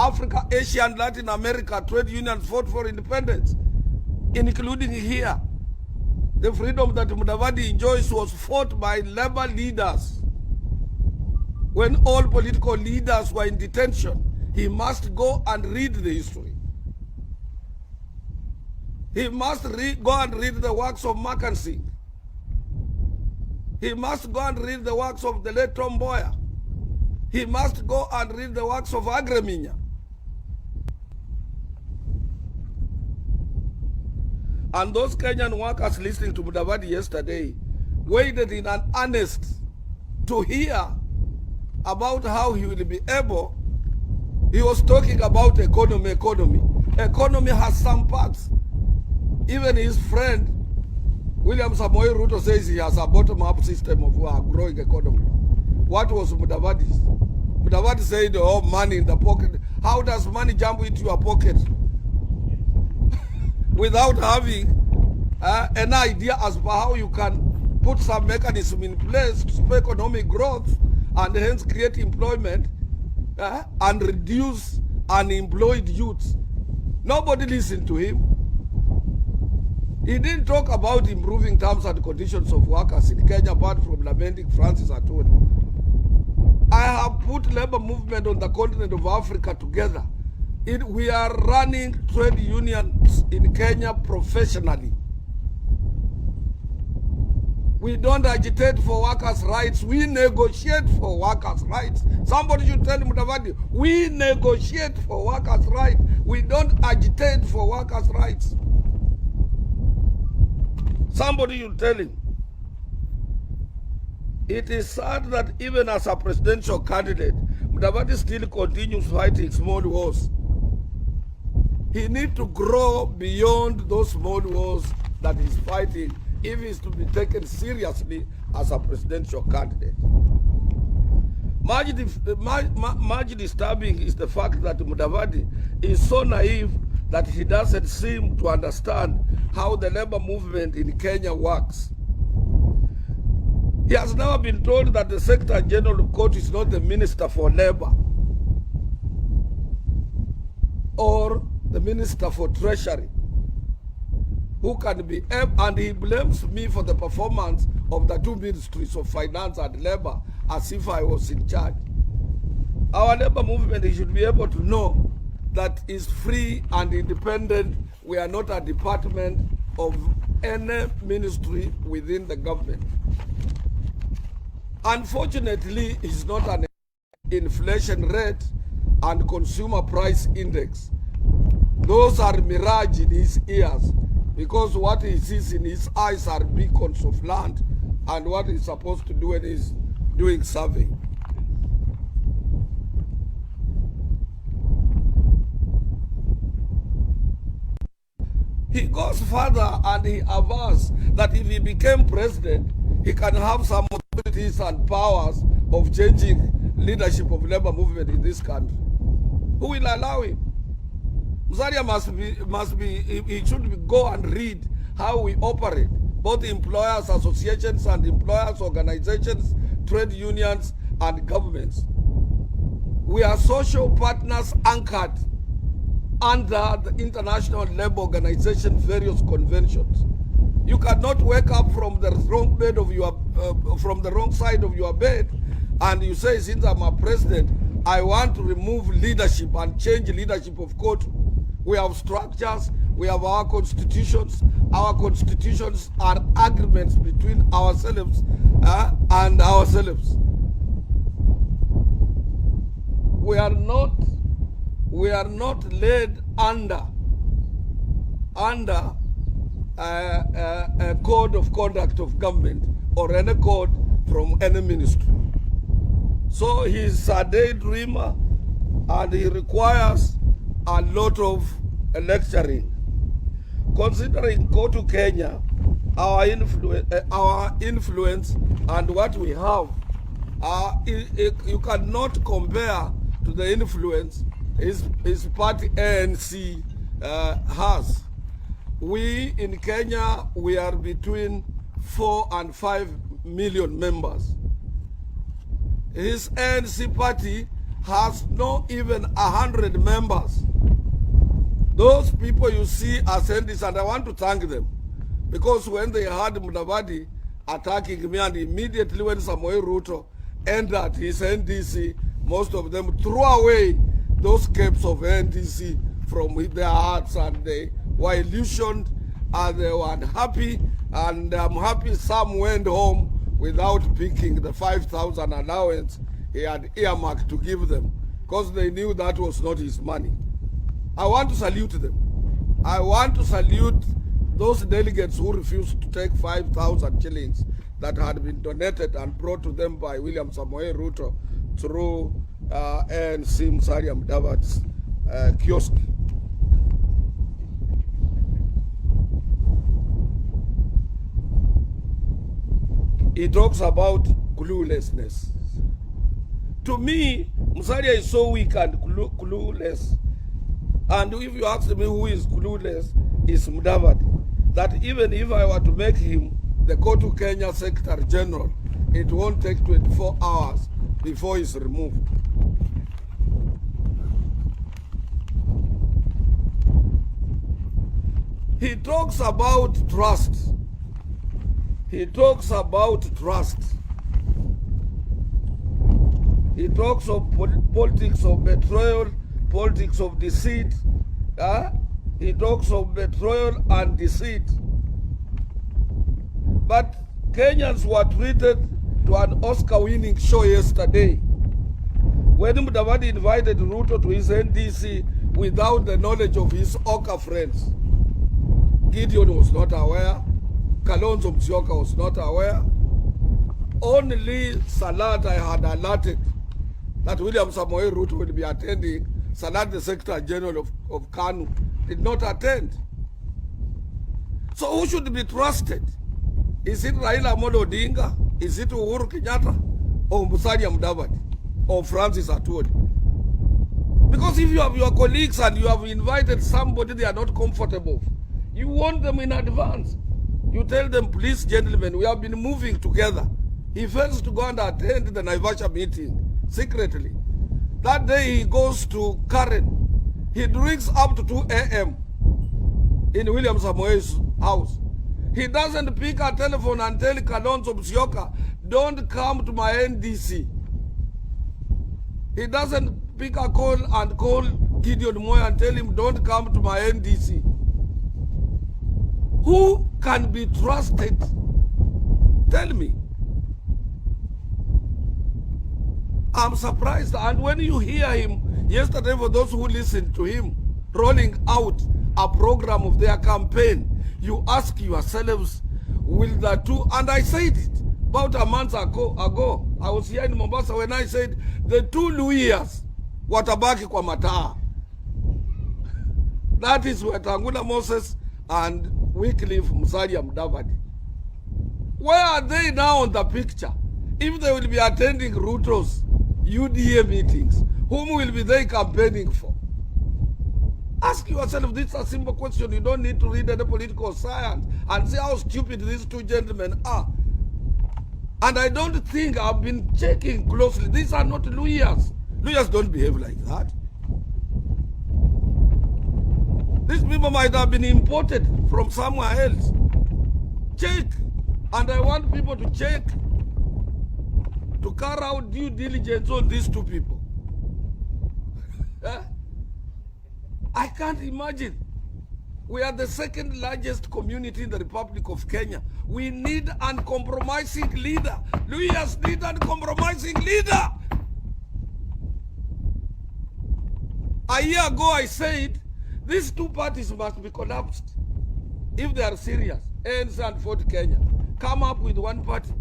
Africa, Asia, and Latin America, trade unions fought for independence, including here. The freedom that Mudavadi enjoys was fought by labor leaders. When all political leaders were in detention, he must go and read the history. He must go and read the works of Mackenzie. He must go and read the works of the late Tom Mboya. He must go and read the works of Agreminya. And those Kenyan workers listening to Mudavadi yesterday waited in an earnest to hear about how he will be able. He was talking about economy. Economy has some parts. Even his friend, William Samoei Ruto, says he has a bottom-up system of growing economy. What was Mudavadi's? Mudavadi said, oh, money in the pocket. How does money jump into your pocket without having an idea as to how you can put some mechanism in place to spur economic growth and hence create employment and reduce unemployed youths? Nobody listened to him. He didn't talk about improving terms and conditions of workers in Kenya apart from lamenting Francis Atwoli. I have put labor movement on the continent of Africa together. We are running trade unions in Kenya professionally. We don't agitate for workers' rights. We negotiate for workers' rights. Somebody should tell Mudavadi, we negotiate for workers' rights. We don't agitate for workers' rights. Somebody should tell him. It is sad that even as a presidential candidate, Mudavadi still continues fighting small wars. He needs to grow beyond those small wars that he's fighting if he's to be taken seriously as a presidential candidate. Much disturbing is the fact that Mudavadi is so naive that he doesn't seem to understand how the labor movement in Kenya works. He has never been told that the Secretary General of Court is not the Minister for Labor or the Minister for Treasury, who can be, and he blames me for the performance of the two ministries of Finance and Labor as if I was in charge. Our labor movement, he should be able to know that is free and independent. We are not a department of any ministry within the government. Unfortunately, it's not an inflation rate and consumer price index. Those are mirage in his ears, because what he sees in his eyes are beacons of land and what he's supposed to do when he's doing survey. He goes further and he avers that if he became president, he can have some authorities and powers of changing leadership of labor movement in this country. Who will allow him? Musalia he should go and read how we operate, both employers associations and employers organizations, trade unions and governments. We are social partners anchored under the International Labour Organization various conventions. You cannot wake up from the wrong bed of your from the wrong side of your bed and you say, since I'm a president, I want to remove leadership and change leadership of court. We have structures, we have our constitutions. Our constitutions are agreements between ourselves and ourselves. We are not led under a code of conduct of government or any code from any ministry. So he's a daydreamer and he requires a lot of lecturing. Considering go to Kenya, our influence and what we have, you cannot compare to the influence his party ANC has. We in Kenya, we are between 4 and 5 million members. His ANC party has not even 100 members. Those people you see are NDC, and I want to thank them, because when they heard Mudavadi attacking me, and immediately when Samuel Ruto entered his NDC, most of them threw away those capes of NDC from their hearts, and they were illusioned and they were unhappy. And I'm happy some went home without picking the 5,000 allowance he had earmarked to give them, because they knew that was not his money. I want to salute them. I want to salute those delegates who refused to take 5,000 shillings that had been donated and brought to them by William Samoei Ruto through ANC Musalia Mudavadi's kiosk. He talks about cluelessness. To me, Musalia is so weak and clueless. And if you ask me who is clueless, it's Mudavadi. That even if I were to make him the Kotu Kenya Secretary General, it won't take 24 hours before he's removed. He talks about trust. He talks about trust. He talks of politics of betrayal, politics of deceit. He talks of betrayal and deceit. But Kenyans were treated to an Oscar-winning show yesterday when Mudavadi invited Ruto to his NDC without the knowledge of his Oka friends. Gideon was not aware. Kalonzo Musyoka was not aware. Only Salat I had alerted that William Samoei Ruto will be attending. Salat, the Secretary General of KANU, did not attend. So who should be trusted? Is it Raila Amolo Odinga? Is it Uhuru Kenyatta? Or Musalia Mudavadi? Or Francis Atwoli? Because if you have your colleagues and you have invited somebody they are not comfortable, you want them in advance. You tell them, please, gentlemen, we have been moving together. He fails to go and attend the Naivasha meeting secretly. That day he goes to Karen. He drinks up to 2 a.m. in William Samoei's house. He doesn't pick a telephone and tell Kalonzo Musyoka, don't come to my NDC. He doesn't pick a call and call Gideon Moyo and tell him, don't come to my NDC. Who can be trusted? Tell me. I'm surprised. And when you hear him yesterday, for those who listened to him, rolling out a program of their campaign, you ask yourselves, will the two, and I said it about a month ago, I was here in Mombasa when I said, the two Luias, watabaki kwa mataa. That is Wetangula Moses and Wycliffe Musalia Mudavadi. Where are they now on the picture? If they will be attending Ruto's UDA meetings, whom will be they campaigning for? Ask yourself, this is a simple question. You don't need to read any political science and see how stupid these two gentlemen are. And I don't think I've been checking closely. These are not lawyers. Lawyers don't behave like that. These people might have been imported from somewhere else. Check. And I want people to check, to carry out due diligence on these two people. I can't imagine. We are the second largest community in the Republic of Kenya. We need an uncompromising leader. Lawyers need an uncompromising leader. A year ago I said, these two parties must be collapsed. If they are serious, ANC and Ford Kenya, come up with one party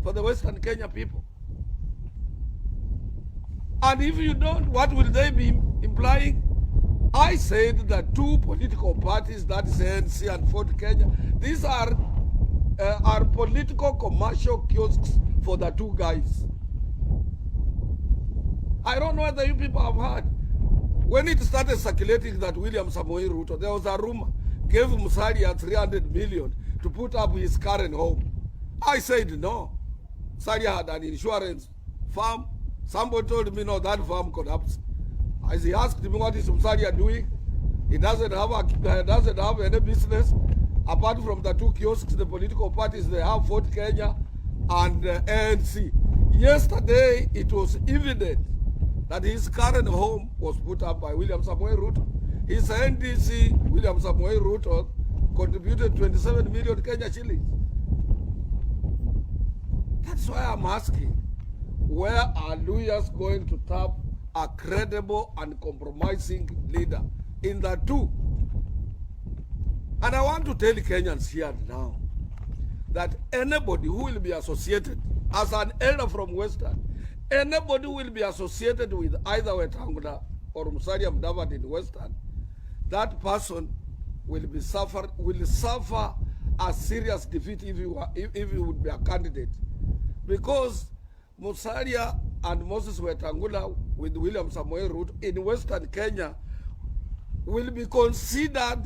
for the Western Kenya people. And if you don't, what will they be implying? I said that two political parties, that is ANC and Ford Kenya, these are political commercial kiosks for the two guys. I don't know whether you people have heard. When it started circulating that William Samoei Ruto, there was a rumor, gave Musalia 300 million to put up his current home. I said no. Musalia had an insurance firm, Somebody told me, no, that farm collapsed. As he asked me, what is Musalia doing? He doesn't have any business. Apart from the 2 kiosks, the political parties, they have Fort Kenya and ANC. Yesterday, it was evident that his current home was put up by William Samoei Ruto. His NDC, William Samoei Ruto, contributed 27 million Kenya shillings. That's why I'm asking, where are lawyers going to tap a credible and compromising leader in the two? And I want to tell Kenyans here now that anybody who will be associated as an elder from Western, anybody who will be associated with either Wetangula or Musalia Mudavadi in Western, that person will suffer a serious defeat if he would be a candidate. Because Musalia and Moses Wetangula with William Samoei Ruto in Western Kenya will be considered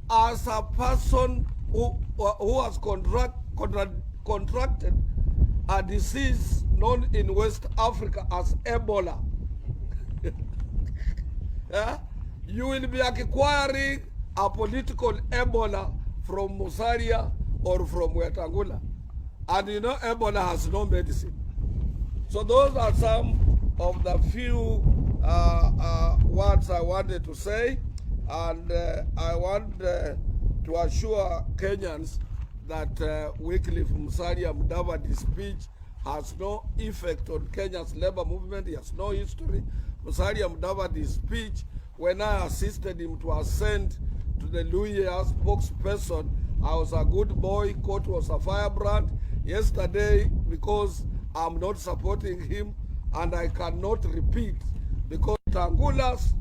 as a person who has contracted a disease known in West Africa as Ebola. Yeah? You will be acquiring a political Ebola from Musalia or from Wetangula. And you know Ebola has no medicine. So those are some of the few words I wanted to say. And I want to assure Kenyans that Wycliffe Musalia Mudavadi's speech has no effect on Kenya's labor movement. He has no history. Musalia Mudavadi's speech, when I assisted him to ascend to the Luhya spokesperson, I was a good boy, court was a firebrand. Yesterday, because I'm not supporting him, and I cannot repeat, because Tangula's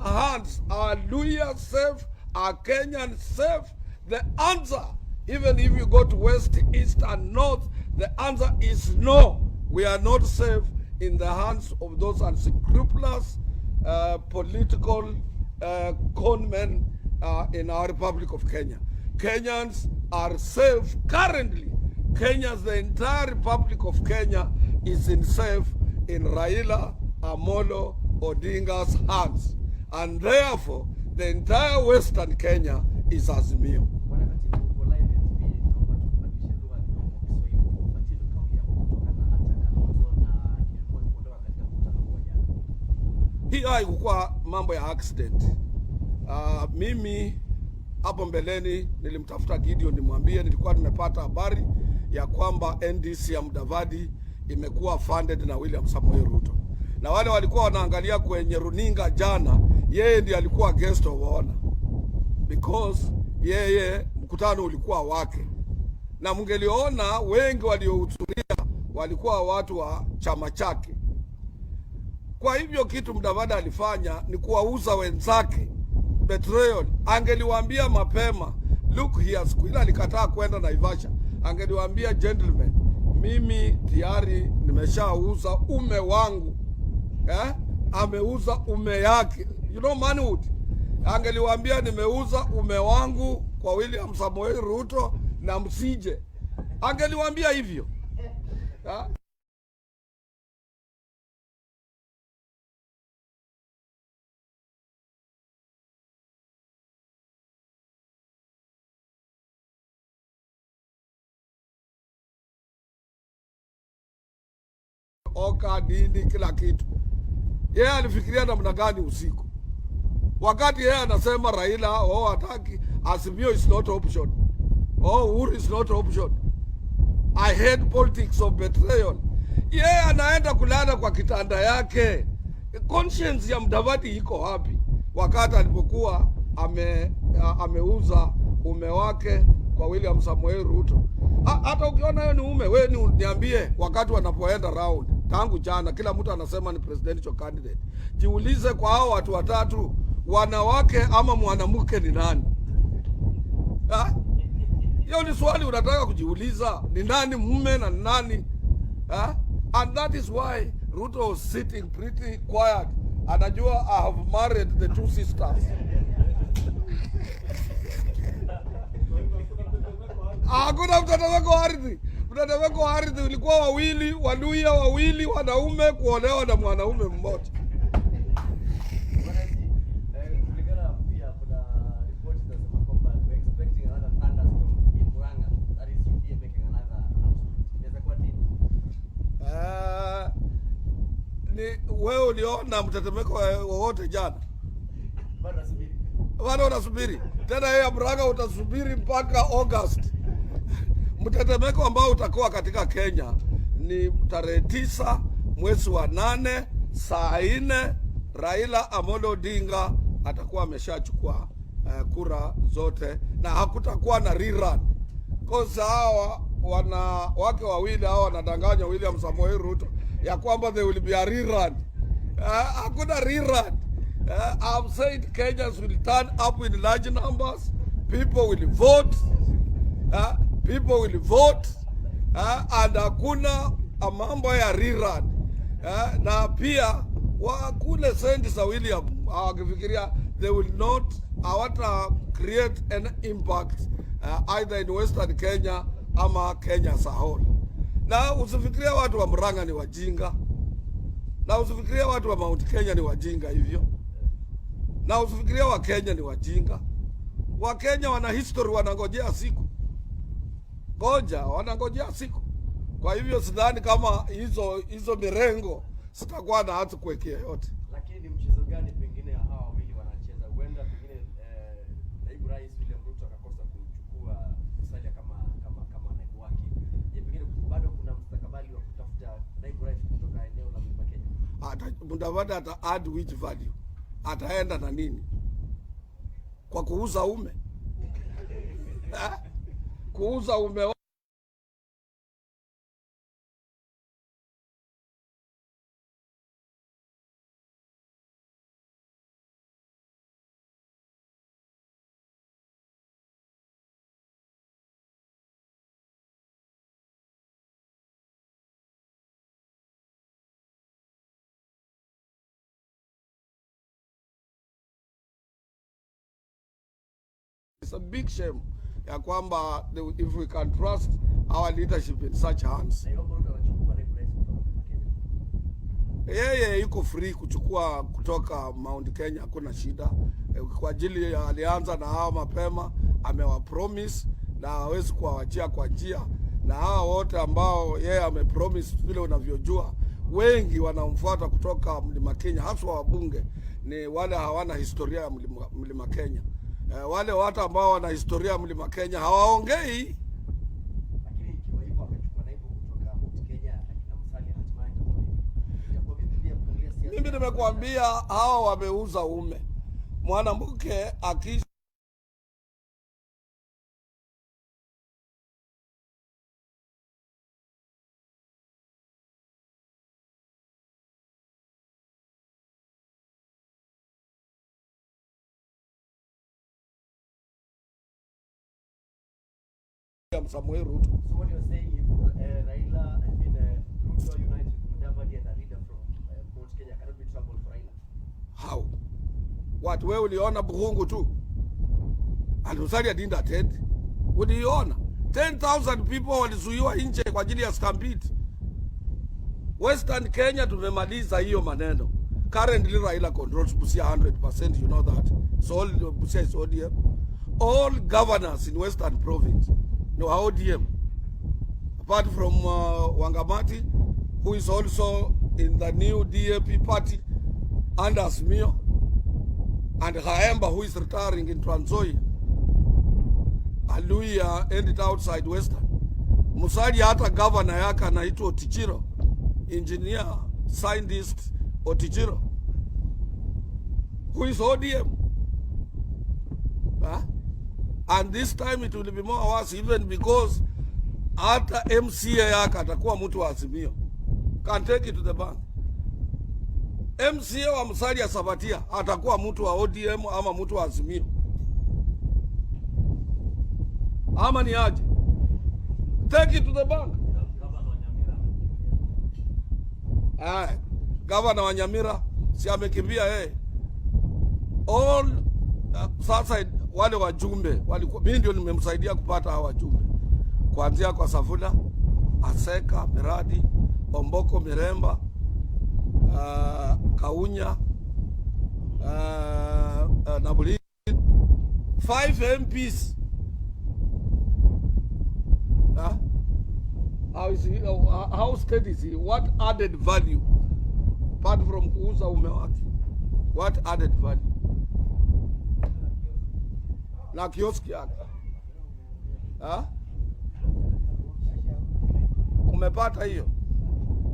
hands are Luhya safe, are Kenyan safe. The answer, even if you go to west, east, and north, the answer is no. We are not safe in the hands of those unscrupulous political conmen in our Republic of Kenya. Kenyans are safe currently. The entire Republic of Kenya is safe in Raila Amolo Odinga's hands. And therefore, the entire Western Kenya is Azimio. Hii haikuwa mambo ya accident. Mimi hapo mbeleni nilimtafuta Gideon nimwambie nilikuwa nimepata habari ya kwamba NDC ya Mudavadi imekuwa funded na William Samoei Ruto. Na wale walikuwa wanaangalia kwenye runinga jana, yeye ndiye alikuwa guest of honor. Because yeye mkutano ulikuwa wake. Na mngeliona wengi waliohudhuria walikuwa watu wa chama chake. Kwa hivyo kitu Mudavadi alifanya ni kuwauza wenzake betrayal. Angeliwaambia mapema, look here, siku ile alikataa kwenda Naivasha. Angeliwaambia, gentlemen, mimi tayari nimeshauza ume wangu. Ameuza ume yake. You know manhood. Angeliwaambia nimeuza ume wangu kwa William Samoei Ruto na msije. Angeliwaambia hivyo. Oka dini kila kitu. Yeye alifikiria namna gani usiku? Wakati yeye anasema Raila hataki, Azimio is not option. Uhuru is not option. I hate politics of betrayal. Yeye anaenda kulala kwa kitanda yake. Conscience ya Mudavadi iko wapi? Wakati alipokuwa ameuza ume wake kwa William Samoei Ruto. Hata ukiona hiyo ni ume, wewe niambie wakati wanapoenda round. Tangu jana kila mtu anasema ni presidential candidate. Jiulize kwa hao watu watatu, wanawake ama mwanamke ni nani? Hiyo ni swali unataka kujiuliza, ni nani mume na nani? And that is why Ruto was sitting pretty quiet. Anajua I have married the two sisters. Hakuna mtu atakao ardhi. Mtetemeko wa ardhi ulikuwa wawili, Waluhya wawili wanaume kuolewa na mwanaume mmoja. Wewe uliona mtetemeko wowote jana? Bado unasubiri. Tena yeye Murang'a utasubiri mpaka August. Mtetemeko ambao utakuwa katika Kenya ni tarehe 9 mwezi wa 8 saa 4. Raila Amolo Odinga atakuwa ameshachukua kura zote na hakutakuwa na rerun. Cause hawa wanawake wawili hao wanadanganya William Samoei Ruto ya kwamba they will be a rerun. Hakuna rerun. I've said Kenyans will turn up in large numbers. People will vote. People will vote. And hakuna mambo ya rerun. Na pia kule sendi za William hawakifikiria they will not create an impact either in Western Kenya ama Kenya as a whole. Na usifikiria watu wa Murang'a ni wajinga. Na usifikiria watu wa Mount Kenya ni wajinga hivyo. Na usifikiria wa Kenya ni wajinga. Wa Kenya wana history, wanangojea siku. Wanangojea siku. Kwa hivyo sidhani kama hizo mirengo sitakuwa na hatu kuwekea yote. Lakini ni mchezo gani pengine hawa wawili wanacheza? Huenda pengine naibu rais William Ruto akakosa kuchukua usalia kama naibu wake. Je, pengine bado kuna mustakabali wa kutafuta naibu rais kutoka eneo la Mlima Kenya? Mudavadi ata add which value? Ataenda na nini? Kwa kuuza ume? Kuuza ume It's a big shame ya kwamba if we can trust our leadership in such hands. Yeye yuko free kuchukua kutoka Mount Kenya, hakuna shida. Kwa ajili alianza na hao mapema, amewapromise na hawezi kuwaachia kwa njia. Na hao wote ambao yeye amepromise, vile unavyojua, wengi wanamfuata kutoka Mlima Kenya, haswa wabunge ni wale hawana historia ya Mlima Kenya. Wale watu ambao wana historia ya Mlima Kenya hawaongei. Lakini ikiwa hivyo akachukua naibu kutoka Mount Kenya na Musalia hatimaye itakuwa vipi pia kuangalia siasa? Mimi nimekuambia hawa wameuza ume. Mwanamke Samoei Ruto. So what you're saying is Raila, Ruto united with Mudavadi and a leader from Mount Kenya cannot be trouble for Raila? How? What, wewe uliona Buhungu tu? And Musalia didn't attend? Uliona? 10,000 people walizuiwa nje kwa ajili ya stampede. Western Kenya tumemaliza hiyo maneno. Currently Raila controls Busia 100%, you know that. So all Busia is ODM. All governors in Western Province no ODM, apart from Wangamati, who is also in the new DAP party, and Asmio, and Haemba, who is retiring in Trans Nzoia. Aluhya ended outside Western. Musalia hata governor yake anaitwa Otichiro, engineer, scientist Otichiro, who is ODM. And this time it will be more worse, even because hata MCA yake atakuwa mtu wa Azimio. Can take it to the bank. MCA wa Musalia Sabatia atakuwa mtu wa ODM ama mtu wa Azimio. Ama ni aje? Take it to the bank. Governor wa Nyamira si amekimbia yeye. All sasa wale wajumbe walikuwa, mimi ndio nimemsaidia kupata hawa wajumbe, kuanzia kwa Savula, Aseka miradi, Omboko Miremba, Kaunya, Nabuli, 5 MPs. How state is he? What added value? Apart from kuuza umewaki, what added value? Na kioski yake. Umepata hiyo?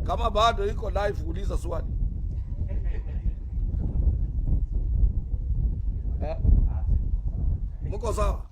Kama bado iko live, uliza swali. Mko sawa?